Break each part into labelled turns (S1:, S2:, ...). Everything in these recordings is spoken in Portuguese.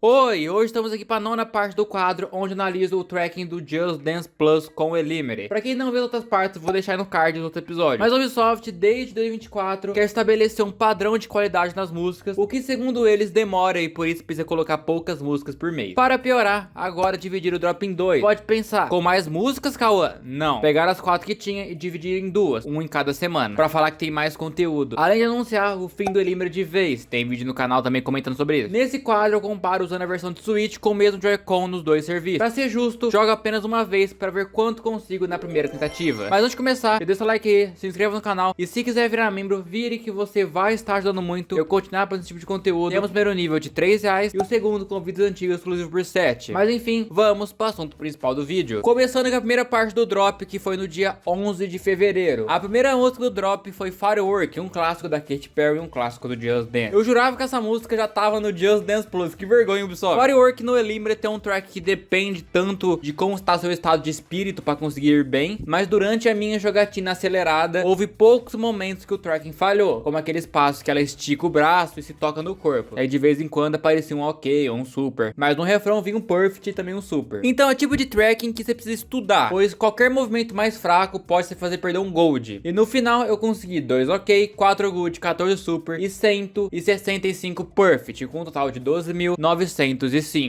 S1: Oi, hoje estamos aqui para a nona parte do quadro, onde analiso o tracking do Just Dance Plus com o Elimere. Pra quem não vê as outras partes, vou deixar aí no card do outro episódio. Mas a Ubisoft, desde 2024, quer estabelecer um padrão de qualidade nas músicas, o que segundo eles demora e por isso precisa colocar poucas músicas por mês. Para piorar, agora dividir o drop em dois. Pode pensar, com mais músicas, Cauã? Não. Pegaram as 4 que tinha e dividir em duas, um em cada semana, pra falar que tem mais conteúdo. Além de anunciar o fim do Elimere de vez, tem vídeo no canal também comentando sobre isso. Nesse quadro eu comparo usando a versão de Switch com o mesmo Joy-Con nos dois serviços. Pra ser justo, jogo apenas uma vez pra ver quanto consigo na primeira tentativa. Mas antes de começar, deixa o like aí, se inscreva no canal e se quiser virar membro, vire que você vai estar ajudando muito eu continuar fazendo esse tipo de conteúdo. Temos o primeiro nível de R$3 e o segundo com vídeos antigos exclusivos por 7. Mas enfim, vamos para o assunto principal do vídeo. Começando com a primeira parte do drop, que foi no dia 11 de fevereiro. A primeira música do drop foi Firework, um clássico da Katy Perry e um clássico do Just Dance. Eu jurava que essa música já tava no Just Dance Plus, que vergonha, Ubisoft. Firework no Elimere tem um track que depende tanto de como está seu estado de espírito para conseguir ir bem, mas durante a minha jogatina acelerada, houve poucos momentos que o tracking falhou, como aquele espaço que ela estica o braço e se toca no corpo. Aí de vez em quando aparecia um ok ou um super, mas no refrão vinha um perfect e também um super. Então é o tipo de tracking que você precisa estudar, pois qualquer movimento mais fraco pode te fazer perder um gold. E no final eu consegui 2 ok, 4 good, 14 super e 165 perfect, com um total de 12.905,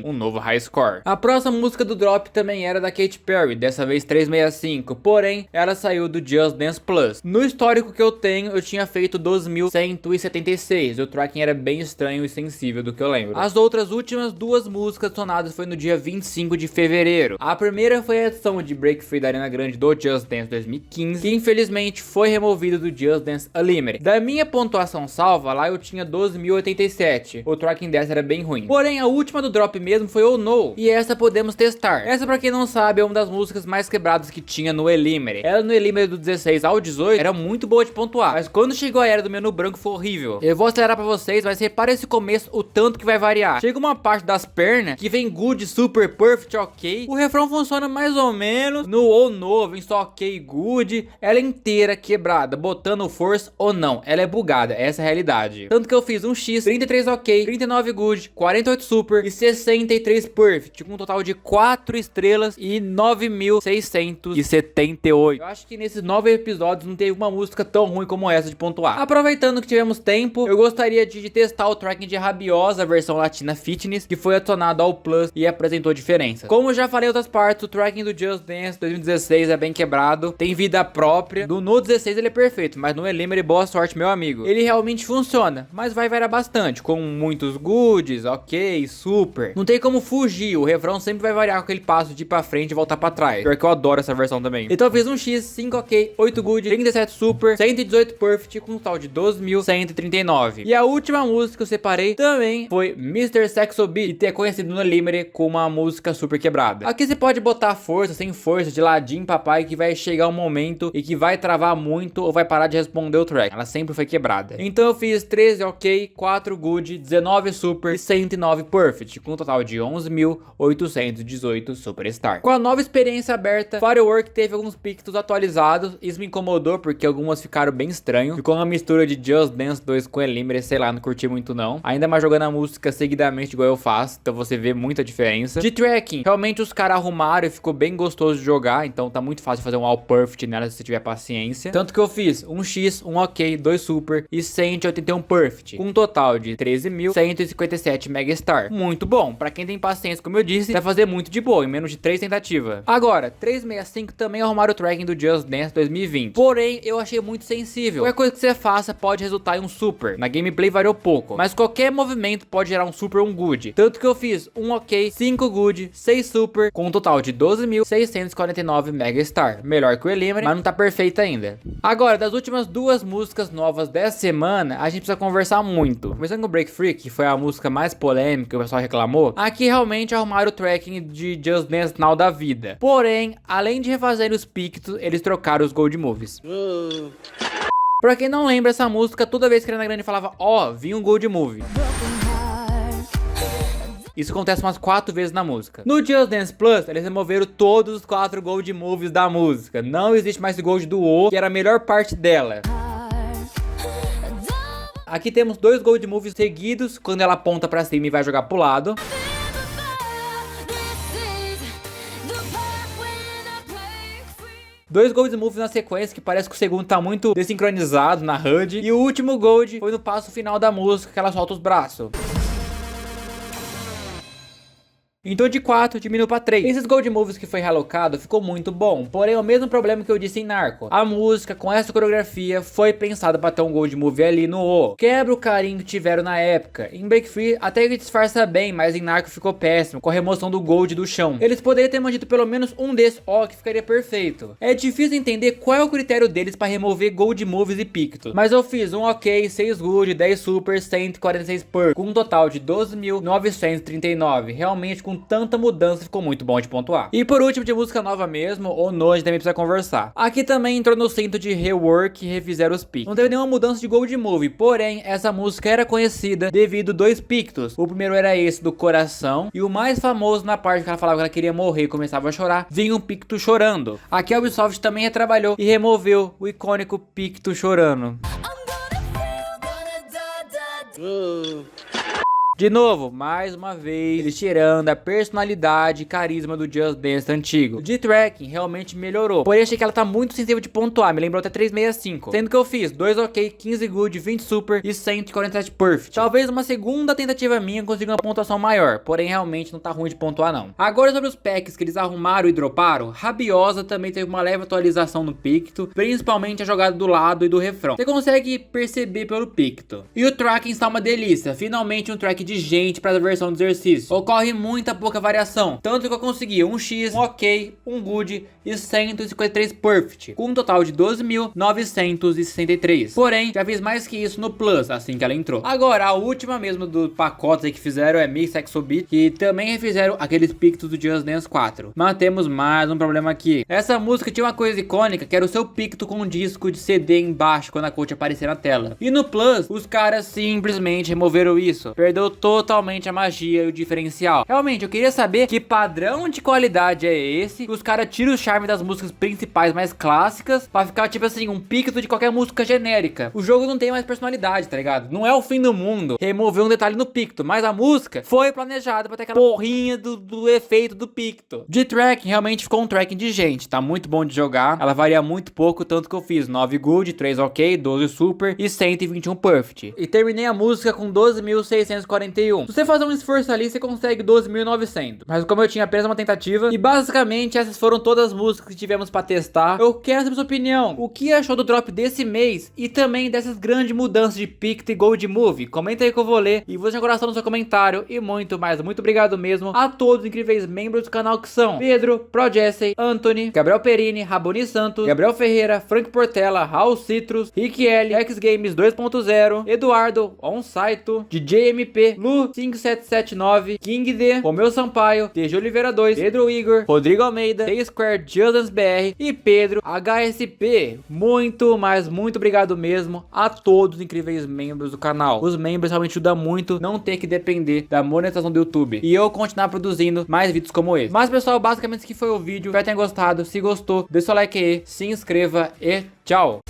S1: um novo high score. A próxima música do drop também era da Katy Perry, dessa vez 365, porém ela saiu do Just Dance Plus. No histórico que eu tenho, eu tinha feito 12.176, o tracking era bem estranho e sensível do que eu lembro. As outras últimas duas músicas adicionadas foi no dia 25 de fevereiro. A primeira foi a adição de Break Free da Ariana Grande do Just Dance 2015, que infelizmente foi removida do Just Dance Elimere. Da minha pontuação salva, lá eu tinha 12.087, o tracking dessa era bem ruim. Porém, a última do drop mesmo foi Oh No, e essa podemos testar. Essa, pra quem não sabe, é uma das músicas mais quebradas que tinha no Elimere. Ela no Elimere do 16 ao 18 era muito boa de pontuar, mas quando chegou a era do menu branco foi horrível. Eu vou acelerar pra vocês, mas repara esse começo, o tanto que vai variar. Chega uma parte das pernas que vem good, super, perfect, ok. O refrão funciona mais ou menos. No Oh No vem só ok, good. Ela é inteira quebrada, botando força ou não. Ela é bugada, essa é a realidade. Tanto que eu fiz um X, 33 ok, 39 good, 48 super e 63 perfect, com um total de 4 estrelas e 9.678. Eu acho que nesses 9 episódios não teve uma música tão ruim como essa de pontuar. Aproveitando que tivemos tempo, eu gostaria de testar o tracking de Rabiosa, a versão latina fitness, que foi adicionado ao Plus e apresentou diferença. Como eu já falei em outras partes, o tracking do Just Dance 2016 é bem quebrado, tem vida própria. No 16 ele é perfeito, mas no Elimere, boa sorte, meu amigo. Ele realmente funciona, mas vai variar bastante, com muitos goods, ok, super. Não tem como fugir, o refrão sempre vai variar com aquele passo de ir pra frente e voltar pra trás. Pior que eu adoro essa versão também. Então eu fiz um X, 5 ok, 8 good, 37 super, 118 perfect, com um total de 12.139. E a última música que eu separei também foi Mr. Sexo Beat, que é conhecido no Elimere com uma música super quebrada. Aqui você pode botar força, sem força, de ladinho, papai, que vai chegar um momento e que vai travar muito ou vai parar de responder o track. Ela sempre foi quebrada. Então eu fiz 13 ok, 4 good, 19 super e 109 perfect, com um total de 11.818 superstar. Com a nova experiência aberta, Firework teve alguns pixels atualizados. Isso me incomodou porque algumas ficaram bem estranho. Ficou uma mistura de Just Dance 2 com Elimere, sei lá, não curti muito não. Ainda mais jogando a música seguidamente igual eu faço, então você vê muita diferença. De tracking, realmente os caras arrumaram e ficou bem gostoso de jogar, então tá muito fácil fazer um all perfect nela se você tiver paciência. Tanto que eu fiz um X, um ok, 2 super e 181 perfect, com um total de 13.157 megastar. Muito bom, pra quem tem paciência, como eu disse, vai fazer muito de boa, em menos de 3 tentativas. Agora, 365 também arrumaram o tracking do Just Dance 2020, porém eu achei muito sensível. Qualquer coisa que você faça pode resultar em um super. Na gameplay variou pouco, mas qualquer movimento pode gerar um super ou um good. Tanto que eu fiz um ok, 5 good, 6 super, com um total de 12.649 megastar. Melhor que o Elimere, mas não tá perfeito ainda. Agora, das últimas duas músicas novas dessa semana, a gente precisa conversar muito. Começando com o Break Free, que foi a música mais polêmica que o pessoal reclamou. Aqui realmente arrumaram o tracking de Just Dance Now da vida. Porém, além de refazer os pictos, eles trocaram os Gold Moves. Pra quem não lembra, essa música, toda vez que a Ariana Grande falava ó, vinha um Gold Movie. Isso acontece umas 4 vezes na música. No Just Dance Plus, eles removeram todos os 4 Gold Moves da música. Não existe mais esse Gold do O, que era a melhor parte dela. Aqui temos 2 Gold Moves seguidos, quando ela aponta pra cima e vai jogar pro lado. 2 Gold Moves na sequência, que parece que o segundo tá muito desincronizado na HUD. E o último Gold foi no passo final da música, que ela solta os braços. Então de 4 diminuiu pra 3. Esses Gold Moves que foi realocado ficou muito bom, porém é o mesmo problema que eu disse em Narco. A música com essa coreografia foi pensada pra ter um Gold Move ali no O. Quebra o carinho que tiveram na época. Em Break Free até ele disfarça bem, mas em Narco ficou péssimo, com a remoção do Gold do chão. Eles poderiam ter mantido pelo menos um desses O que ficaria perfeito. É difícil entender qual é o critério deles pra remover Gold Moves e Pictos, mas eu fiz um OK, 6 Good, 10 Super, 146 Perk, com um total de 12.939. Realmente com tanta mudança ficou muito bom de pontuar. E por último, de música nova mesmo, o No a gente também precisa conversar. Aqui também entrou no centro de rework e refizeram os pictos. Não teve nenhuma mudança de Gold Move, porém essa música era conhecida devido a 2 pictos. O primeiro era esse do coração, e o mais famoso na parte que ela falava que ela queria morrer e começava a chorar, vinha um picto chorando. Aqui a Ubisoft também retrabalhou e removeu o icônico picto chorando. De novo, mais uma vez, eles tirando a personalidade e carisma do Just Dance antigo. De tracking, realmente melhorou. Porém, achei que ela tá muito sensível de pontuar. Me lembrou até 365. Sendo que eu fiz 2 OK, 15 Good, 20 Super e 147 Perfect. Talvez uma segunda tentativa minha consiga uma pontuação maior. Porém, realmente não tá ruim de pontuar, não. Agora, sobre os packs que eles arrumaram e droparam, Rabiosa também teve uma leve atualização no Picto. Principalmente a jogada do lado e do refrão. Você consegue perceber pelo Picto. E o tracking está uma delícia. Finalmente um track de gente para a versão do exercício. Ocorre muita pouca variação, tanto que eu consegui um X, um OK, um Good e 153 Perfect, com um total de 12.963. Porém, já fiz mais que isso no Plus, assim que ela entrou. Agora, a última mesmo do pacote aí que fizeram é Mix Exobit, que também refizeram aqueles pictos do Just Dance 4. Mas temos mais um problema aqui. Essa música tinha uma coisa icônica, que era o seu picto com um disco de CD embaixo quando a coach aparecer na tela. E no Plus, os caras simplesmente removeram isso. Perdeu totalmente a magia e o diferencial. Realmente, eu queria saber que padrão de qualidade é esse, que os caras tiram o charme das músicas principais mais clássicas pra ficar tipo assim, um picto de qualquer música genérica. O jogo não tem mais personalidade, tá ligado? Não é o fim do mundo remover um detalhe no picto, mas a música foi planejada pra ter aquela porrinha do efeito do picto. De tracking, realmente ficou um tracking de gente, tá muito bom de jogar, ela varia muito pouco, tanto que eu fiz 9 Good, 3 OK, 12 Super e 121 Perfect. E terminei a música com 12.641. Se você fazer um esforço ali, você consegue 12.900. Mas como eu tinha apenas uma tentativa, e basicamente essas foram todas as músicas que tivemos pra testar, eu quero saber sua opinião. O que achou do drop desse mês e também dessas grandes mudanças de Picto e Gold Move? Comenta aí que eu vou ler e vou deixar coração no seu comentário e muito mais. Muito obrigado mesmo a todos os incríveis membros do canal que são Pedro, ProJesse, Anthony, Gabriel Perini, Raboni Santos, Gabriel Ferreira, Frank Portela, Raul Citrus, Rick L, X Games 2.0, Eduardo, Onsaito, DJ MP, Lu 5779, King D, Romeu Sampaio, TG Oliveira 2, Pedro Igor, Rodrigo Almeida, T-Square, Just BR e Pedro HSP. Muito, mas muito obrigado mesmo a todos os incríveis membros do canal. Os membros realmente ajudam muito não ter que depender da monetização do YouTube e eu continuar produzindo mais vídeos como esse. Mas pessoal, basicamente esse aqui foi o vídeo. Espero que tenham gostado. Se gostou, deixa o like aí, se inscreva e tchau!